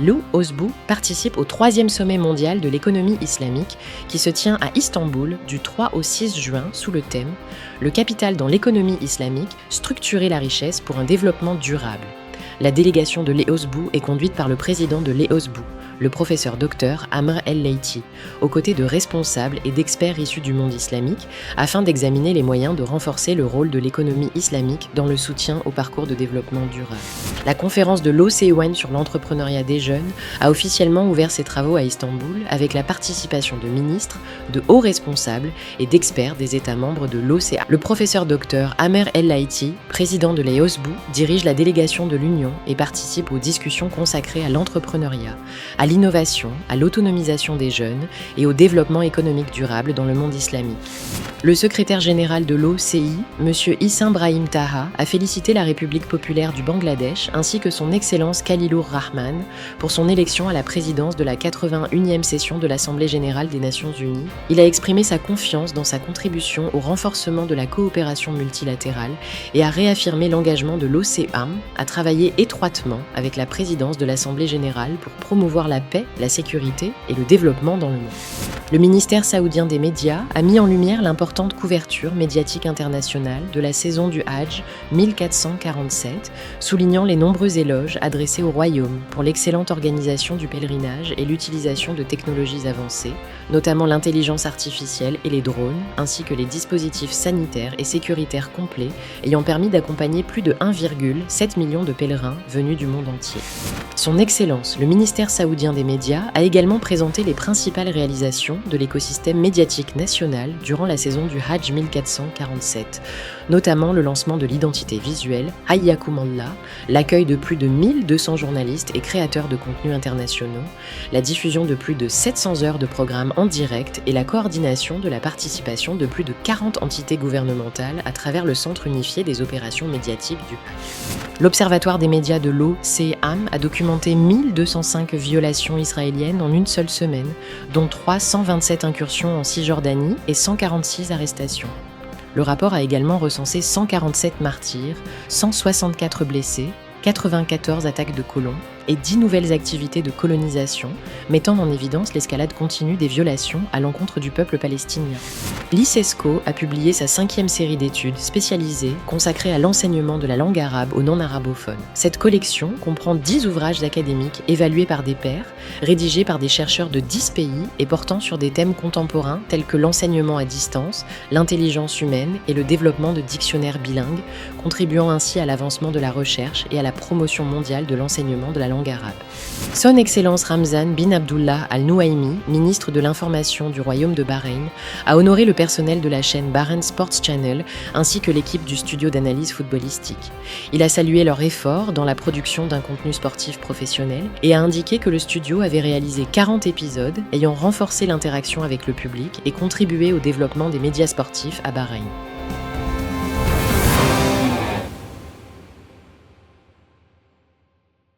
Lou Osbu participe au 3e sommet mondial de l'économie islamique qui se tient à Istanbul du 3 au 6 juin sous le thème « Le capital dans l'économie islamique, structurer la richesse pour un développement durable ». La délégation de l'EOSBU est conduite par le président de l'EOSBU, le professeur Dr Amr El-Leiti, aux côtés de responsables et d'experts issus du monde islamique, afin d'examiner les moyens de renforcer le rôle de l'économie islamique dans le soutien au parcours de développement durable. La conférence de l'OCEON sur l'entrepreneuriat des jeunes a officiellement ouvert ses travaux à Istanbul avec la participation de ministres, de hauts responsables et d'experts des États membres de l'OCA. Le professeur Dr Amr El-Leiti, président de l'EOSBU, dirige la délégation de l'Union et participe aux discussions consacrées à l'entrepreneuriat, à l'innovation, à l'autonomisation des jeunes et au développement économique durable dans le monde islamique. Le secrétaire général de l'OCI, M. Hissam Brahim Taha, a félicité la République populaire du Bangladesh ainsi que son Excellence Khalilur Rahman pour son élection à la présidence de la 81e session de l'Assemblée générale des Nations unies. Il a exprimé sa confiance dans sa contribution au renforcement de la coopération multilatérale et a réaffirmé l'engagement de l'OCEAM à travailler étroitement avec la présidence de l'Assemblée générale pour promouvoir la paix, la sécurité et le développement dans le monde. Le ministère saoudien des médias a mis en lumière l'importante couverture médiatique internationale de la saison du Hajj 1447, soulignant les nombreux éloges adressés au royaume pour l'excellente organisation du pèlerinage et l'utilisation de technologies avancées, notamment l'intelligence artificielle et les drones, ainsi que les dispositifs sanitaires et sécuritaires complets ayant permis d'accompagner plus de 1,7 million de pèlerins venus du monde entier. Son Excellence, le ministère saoudien des médias, a également présenté les principales réalisations de l'écosystème médiatique national durant la saison du Hajj 1447, notamment le lancement de l'identité visuelle Hayyakumallah, l'accueil de plus de 1200 journalistes et créateurs de contenus internationaux, la diffusion de plus de 700 heures de programmes en direct et la coordination de la participation de plus de 40 entités gouvernementales à travers le Centre unifié des opérations médiatiques du Hajj. L'Observatoire des médias de l'OCEAM a documenté 1205 violations israéliennes en une seule semaine, dont 327 incursions en Cisjordanie et 146 arrestations. Le rapport a également recensé 147 martyrs, 164 blessés, 94 attaques de colons et 10 nouvelles activités de colonisation, mettant en évidence l'escalade continue des violations à l'encontre du peuple palestinien. L'ICESCO a publié sa 5e série d'études spécialisées consacrée à l'enseignement de la langue arabe aux non-arabophones. Cette collection comprend 10 ouvrages académiques évalués par des pairs, rédigés par des chercheurs de 10 pays et portant sur des thèmes contemporains tels que l'enseignement à distance, l'intelligence humaine et le développement de dictionnaires bilingues, contribuant ainsi à l'avancement de la recherche et à la promotion mondiale de l'enseignement de la langue arabe. Son Excellence Ramzan bin Abdullah Al-Nouaimi, ministre de l'Information du Royaume de Bahreïn, a honoré le personnel de la chaîne Bahrain Sports Channel ainsi que l'équipe du studio d'analyse footballistique. Il a salué leur effort dans la production d'un contenu sportif professionnel et a indiqué que le studio avait réalisé 40 épisodes ayant renforcé l'interaction avec le public et contribué au développement des médias sportifs à Bahreïn.